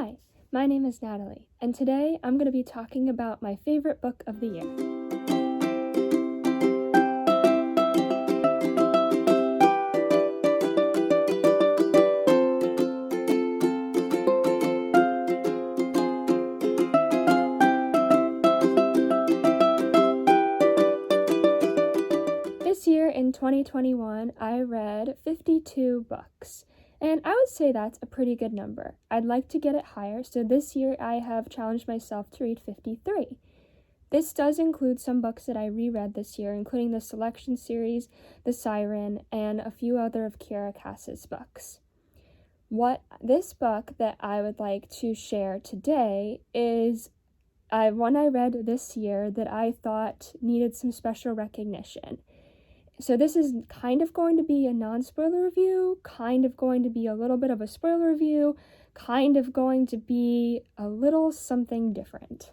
Hi, my name is Natalie, and today I'm going to be talking about my favorite book of the year. This year in 2021, I read 52 books, and I would say that's a pretty good number. I'd like to get it higher, so this year I have challenged myself to read 53. This does include some books that I reread this year, including the Selection series, The Siren, and a few other of Kiera Cass's books. This book that I would like to share today is one I read this year that I thought needed some special recognition. So this is kind of going to be a non-spoiler review, kind of going to be a little bit of a spoiler review, kind of going to be a little something different.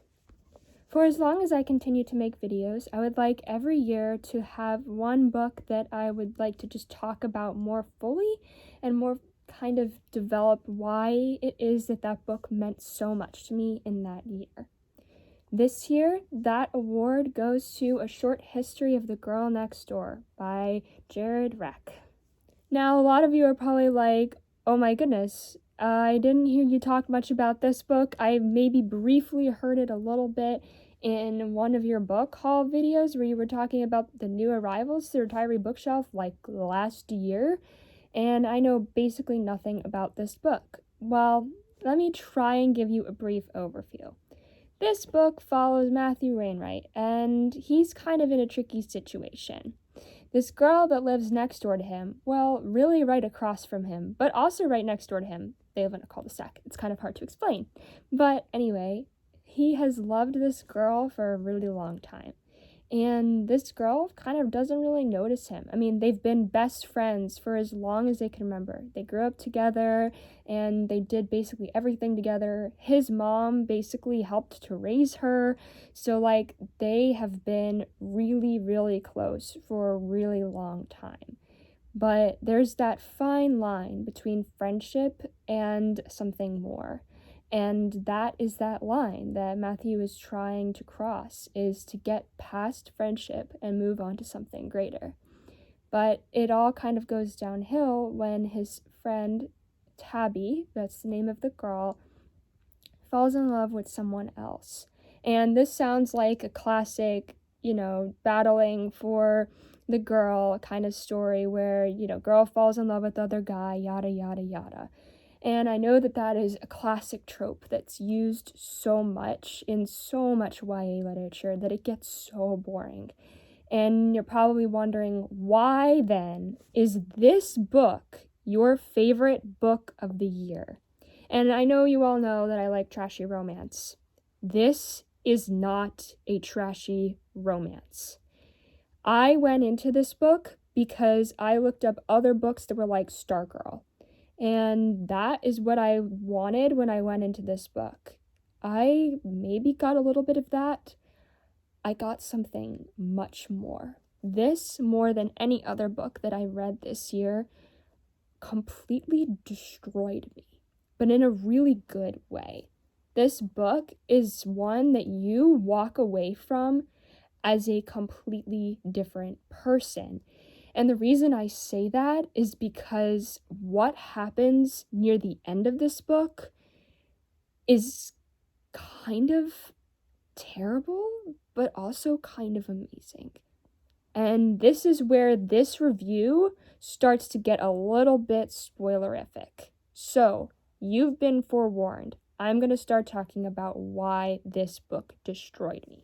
For as long as I continue to make videos, I would like every year to have one book that I would like to just talk about more fully and more kind of develop why it is that book meant so much to me in that year. This year, that award goes to A Short History of the Girl Next Door by Jared Reck. Now, a lot of you are probably like, oh my goodness, I didn't hear you talk much about this book. I maybe briefly heard it a little bit in one of your book haul videos where you were talking about the new arrivals to the retiree bookshelf like last year, and I know basically nothing about this book. Well, let me try and give you a brief overview. This book follows Matthew Wainwright, and he's kind of in a tricky situation. This girl that lives next door to him, well, really right across from him, but also right next door to him, they live in a cul-de-sac. It's kind of hard to explain. But anyway, he has loved this girl for a really long time. And this girl kind of doesn't really notice him. I mean, they've been best friends for as long as they can remember. They grew up together and they did basically everything together. His mom basically helped to raise her. So, they have been really, really close for a really long time. But there's that fine line between friendship and something more. And that is that line that Matthew is trying to cross, is to get past friendship and move on to something greater. But it all kind of goes downhill when his friend Tabby, that's the name of the girl, falls in love with someone else. And this sounds like a classic, battling for the girl kind of story where, girl falls in love with the other guy, yada, yada, yada. And I know that is a classic trope that's used so much in so much YA literature that it gets so boring. And you're probably wondering, why then is this book your favorite book of the year? And I know you all know that I like trashy romance. This is not a trashy romance. I went into this book because I looked up other books that were like Stargirl. And that is what I wanted when I went into this book. I maybe got a little bit of that. I got something much more. This, more than any other book that I read this year, completely destroyed me, but in a really good way. This book is one that you walk away from as a completely different person. And the reason I say that is because what happens near the end of this book is kind of terrible, but also kind of amazing. And this is where this review starts to get a little bit spoilerific. So, you've been forewarned. I'm going to start talking about why this book destroyed me.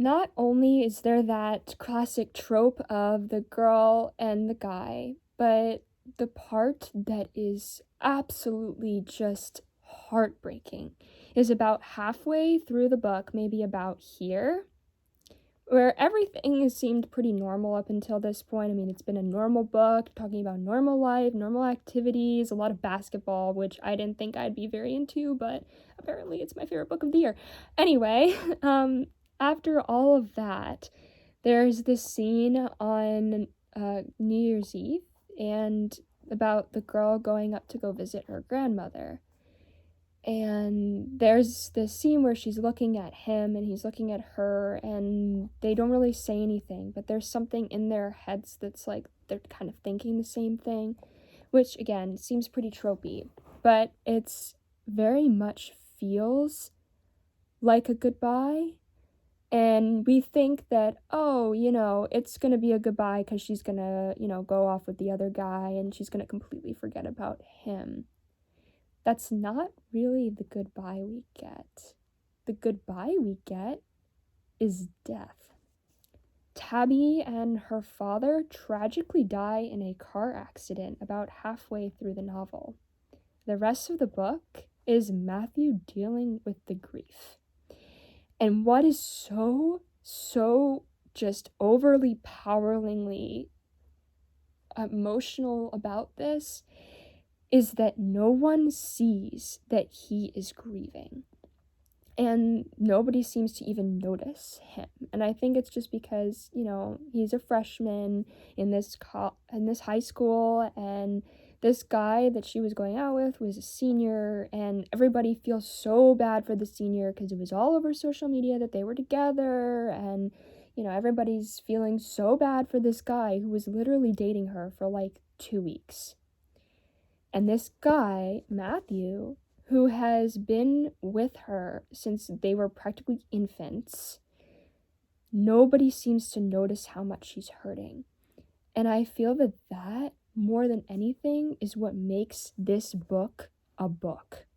Not only is there that classic trope of the girl and the guy, but the part that is absolutely just heartbreaking is about halfway through the book, maybe about here, where everything has seemed pretty normal up until this point. I mean, it's been a normal book, talking about normal life, normal activities, a lot of basketball, which I didn't think I'd be very into, but apparently it's my favorite book of the year. Anyway, after all of that, there's this scene on New Year's Eve and about the girl going up to go visit her grandmother. And there's this scene where she's looking at him and he's looking at her, and they don't really say anything, but there's something in their heads that's like they're kind of thinking the same thing, which again seems pretty tropey, but it's very much feels like a goodbye. And we think that, oh, it's gonna be a goodbye because she's gonna, go off with the other guy and she's gonna completely forget about him. That's not really the goodbye we get. The goodbye we get is death. Tabby and her father tragically die in a car accident about halfway through the novel. The rest of the book is Matthew dealing with the grief. And what is so just overly powerfully emotional about this is that no one sees that he is grieving. And nobody seems to even notice him. And I think it's just because, he's a freshman in this high school, and this guy that she was going out with was a senior, and everybody feels so bad for the senior because it was all over social media that they were together, and, everybody's feeling so bad for this guy who was literally dating her for like 2 weeks. And this guy, Matthew, who has been with her since they were practically infants, nobody seems to notice how much she's hurting. And I feel that more than anything is what makes this book a book.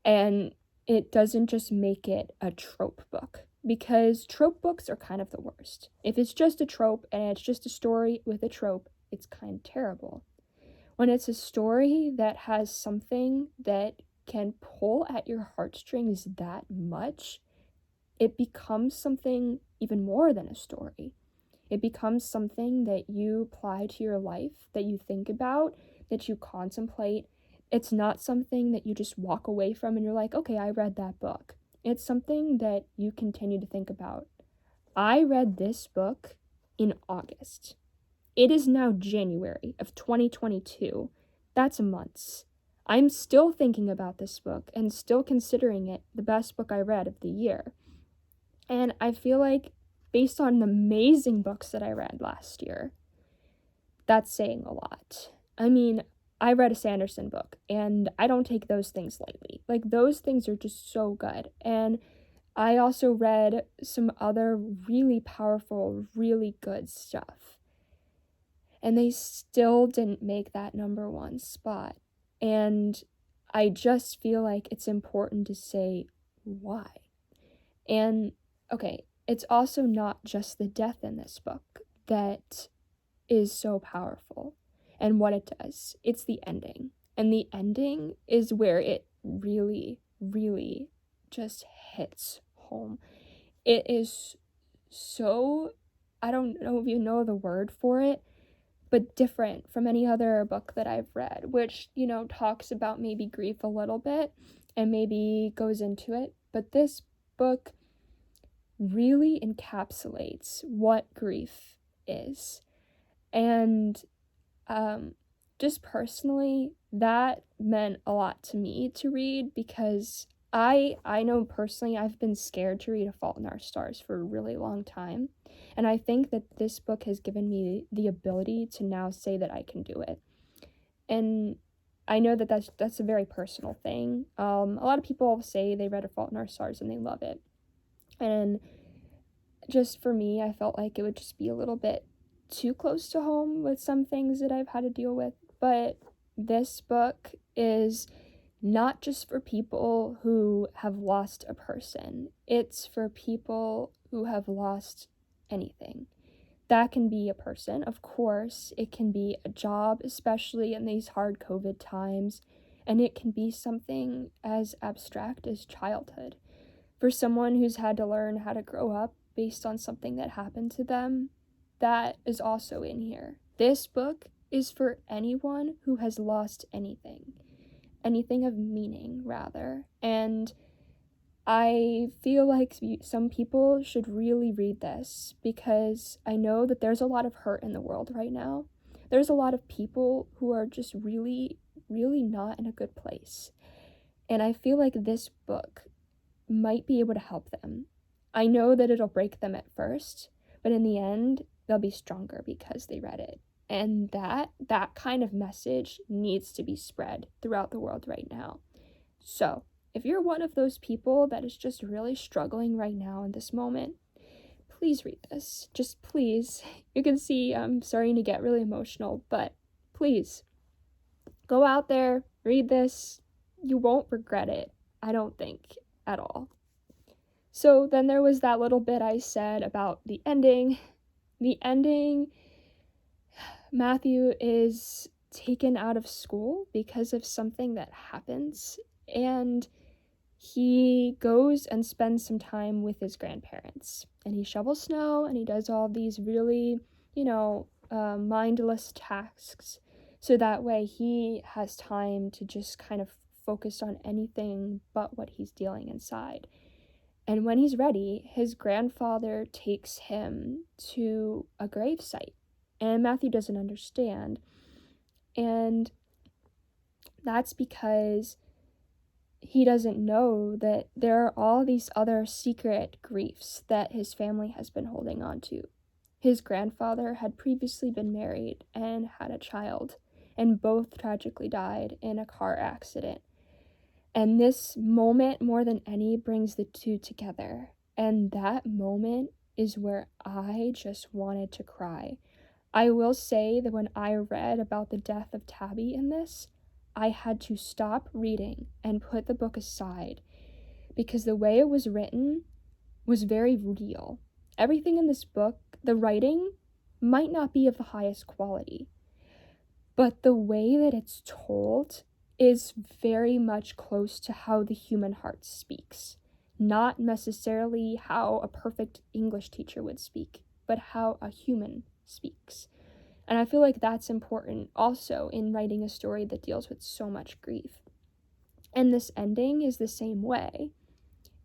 And it doesn't just make it a trope book, because trope books are kind of the worst. If it's just a trope and it's just a story with a trope, it's kind of terrible. When it's a story that has something that can pull at your heartstrings that much, it becomes something even more than a story. It becomes something that you apply to your life, that you think about, that you contemplate. It's not something that you just walk away from and you're like, okay, I read that book. It's something that you continue to think about. I read this book in August. It is now January of 2022. That's months. I'm still thinking about this book and still considering it the best book I read of the year. And I feel like, based on the amazing books that I read last year, that's saying a lot. I mean, I read a Sanderson book, and I don't take those things lightly. Like, those things are just so good. And I also read some other really powerful, really good stuff. And they still didn't make that number one spot. And I just feel like it's important to say why. And, okay, it's also not just the death in this book that is so powerful and what it does. It's the ending. And the ending is where it really, really just hits home. It is so, I don't know if you know the word for it, but different from any other book that I've read, which, talks about maybe grief a little bit and maybe goes into it. But this book really encapsulates what grief is. And just personally, that meant a lot to me to read, because I know personally I've been scared to read A Fault in Our Stars for a really long time. And I think that this book has given me the ability to now say that I can do it. And I know that that's a very personal thing. A lot of people say they read A Fault in Our Stars and they love it. And just for me, I felt like it would just be a little bit too close to home with some things that I've had to deal with. But this book is not just for people who have lost a person. It's for people who have lost anything. That can be a person, of course. It can be a job, especially in these hard COVID times. And it can be something as abstract as childhood. For someone who's had to learn how to grow up based on something that happened to them, that is also in here. This book is for anyone who has lost anything of meaning, rather. And I feel like some people should really read this, because I know that there's a lot of hurt in the world right now. There's a lot of people who are just really, really not in a good place. And I feel like this book might be able to help them. I know that it'll break them at first, but in the end, they'll be stronger because they read it. And that kind of message needs to be spread throughout the world right now. So, if you're one of those people that is just really struggling right now in this moment, please read this. Just please. You can see I'm starting to get really emotional, but please go out there, read this. You won't regret it, I don't think, at all. So then there was that little bit I said about the ending. The ending, Matthew is taken out of school because of something that happens, and he goes and spends some time with his grandparents, and he shovels snow, and he does all these really, mindless tasks, so that way he has time to just kind of focus on anything but what he's dealing inside. And when he's ready, his grandfather takes him to a gravesite, and Matthew doesn't understand, and that's because he doesn't know that there are all these other secret griefs that his family has been holding on to. His grandfather had previously been married and had a child, and both tragically died in a car accident. And this moment, more than any, brings the two together. And that moment is where I just wanted to cry. I will say that when I read about the death of Tabby in this, I had to stop reading and put the book aside because the way it was written was very real. Everything in this book, the writing might not be of the highest quality, but the way that it's told is very much close to how the human heart speaks. Not necessarily how a perfect English teacher would speak, but how a human speaks. And I feel like that's important also in writing a story that deals with so much grief. And this ending is the same way.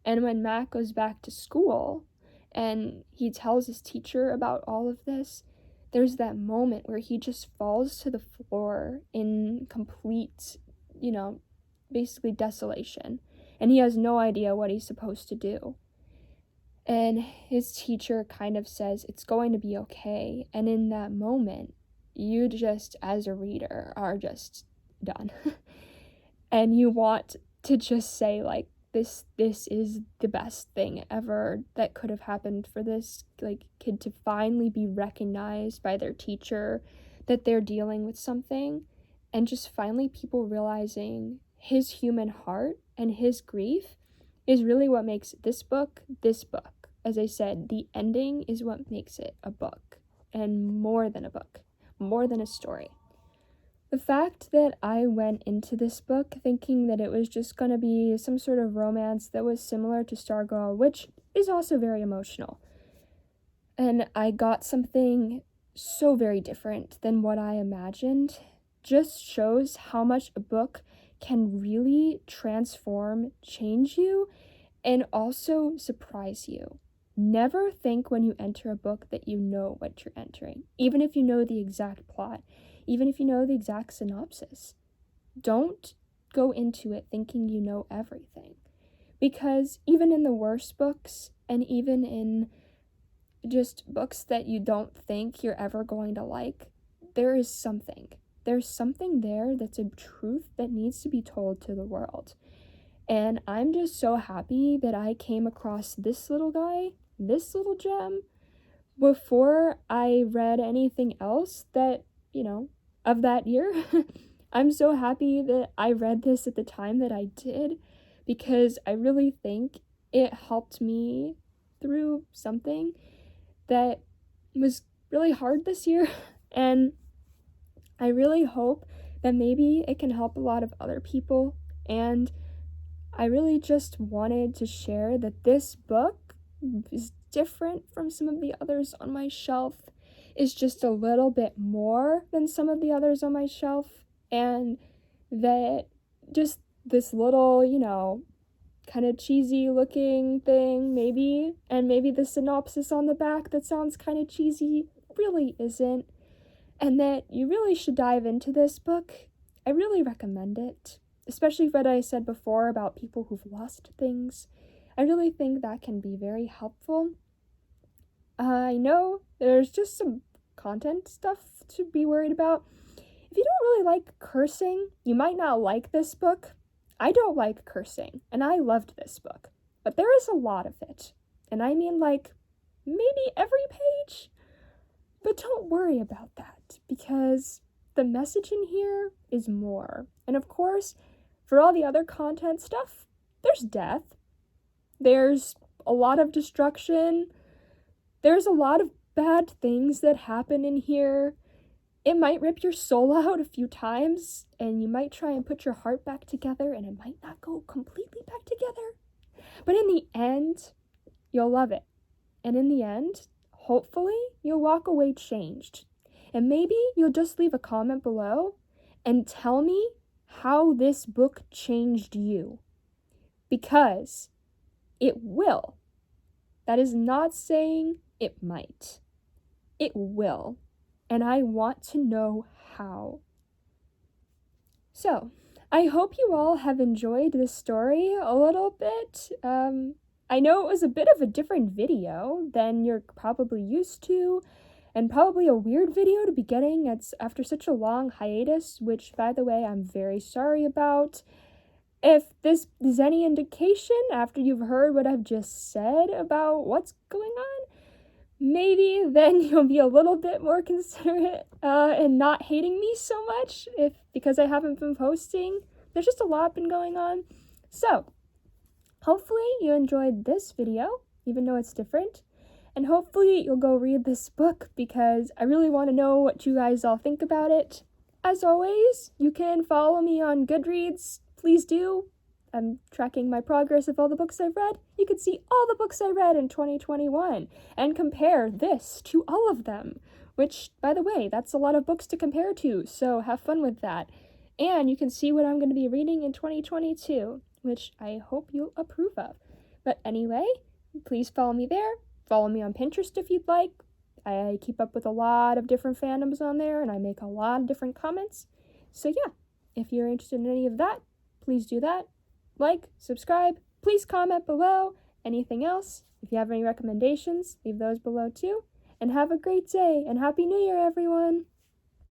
And when Matt goes back to school and he tells his teacher about all of this, there's that moment where he just falls to the floor in complete, basically desolation. And he has no idea what he's supposed to do. And his teacher kind of says, it's going to be okay. And in that moment, you just, as a reader, are just done. And you want to just say, like, this is the best thing ever that could have happened for this, kid to finally be recognized by their teacher that they're dealing with something. And just finally people realizing his human heart and his grief is really what makes this book. As I said, the ending is what makes it a book, and more than a book, more than a story. The fact that I went into this book thinking that it was just going to be some sort of romance that was similar to Stargirl, which is also very emotional, and I got something so very different than what I imagined, just shows how much a book can really transform, change you, and also surprise you. Never think when you enter a book that you know what you're entering, even if you know the exact plot, even if you know the exact synopsis. Don't go into it thinking you know everything, because even in the worst books, and even in just books that you don't think you're ever going to like, there's something there that's a truth that needs to be told to the world. And I'm just so happy that I came across this little guy, this little gem, before I read anything else that, of that year. I'm so happy that I read this at the time that I did, because I really think it helped me through something that was really hard this year. And I really hope that maybe it can help a lot of other people. And I really just wanted to share that this book is different from some of the others on my shelf, is just a little bit more than some of the others on my shelf, and that just this little, kind of cheesy looking thing, maybe, and maybe the synopsis on the back that sounds kind of cheesy really isn't, and that you really should dive into this book. I really recommend it. especially what I said before about people who've lost things. I really think that can be very helpful. I know there's just some content stuff to be worried about. If you don't really like cursing, you might not like this book. I don't like cursing, and I loved this book. But there is a lot of it. And I mean, like, maybe every page? But don't worry about that, because the message in here is more. And of course, for all the other content stuff, there's death. There's a lot of destruction. There's a lot of bad things that happen in here. It might rip your soul out a few times, and you might try and put your heart back together, and it might not go completely back together. But in the end, you'll love it. And in the end, hopefully, you'll walk away changed. And maybe you'll just leave a comment below and tell me how this book changed you. Because it will. That is not saying it might. It will. And I want to know how. So, I hope you all have enjoyed this story a little bit. I know it was a bit of a different video than you're probably used to, and probably a weird video to be getting after such a long hiatus, which, by the way, I'm very sorry about. If this is any indication after you've heard what I've just said about what's going on, maybe then you'll be a little bit more considerate and not hating me so much because I haven't been posting. There's just a lot been going on. So, hopefully you enjoyed this video, even though it's different. And hopefully you'll go read this book because I really want to know what you guys all think about it. As always, you can follow me on Goodreads. Please do. I'm tracking my progress of all the books I've read. You can see all the books I read in 2021 and compare this to all of them, which, by the way, that's a lot of books to compare to, so have fun with that. And you can see what I'm going to be reading in 2022, which I hope you'll approve of. But anyway, please follow me there. Follow me on Pinterest if you'd like. I keep up with a lot of different fandoms on there, and I make a lot of different comments. So yeah, if you're interested in any of that, please do that. Like, subscribe, please comment below. Anything else? If you have any recommendations, leave those below too. And have a great day, and Happy New Year, everyone!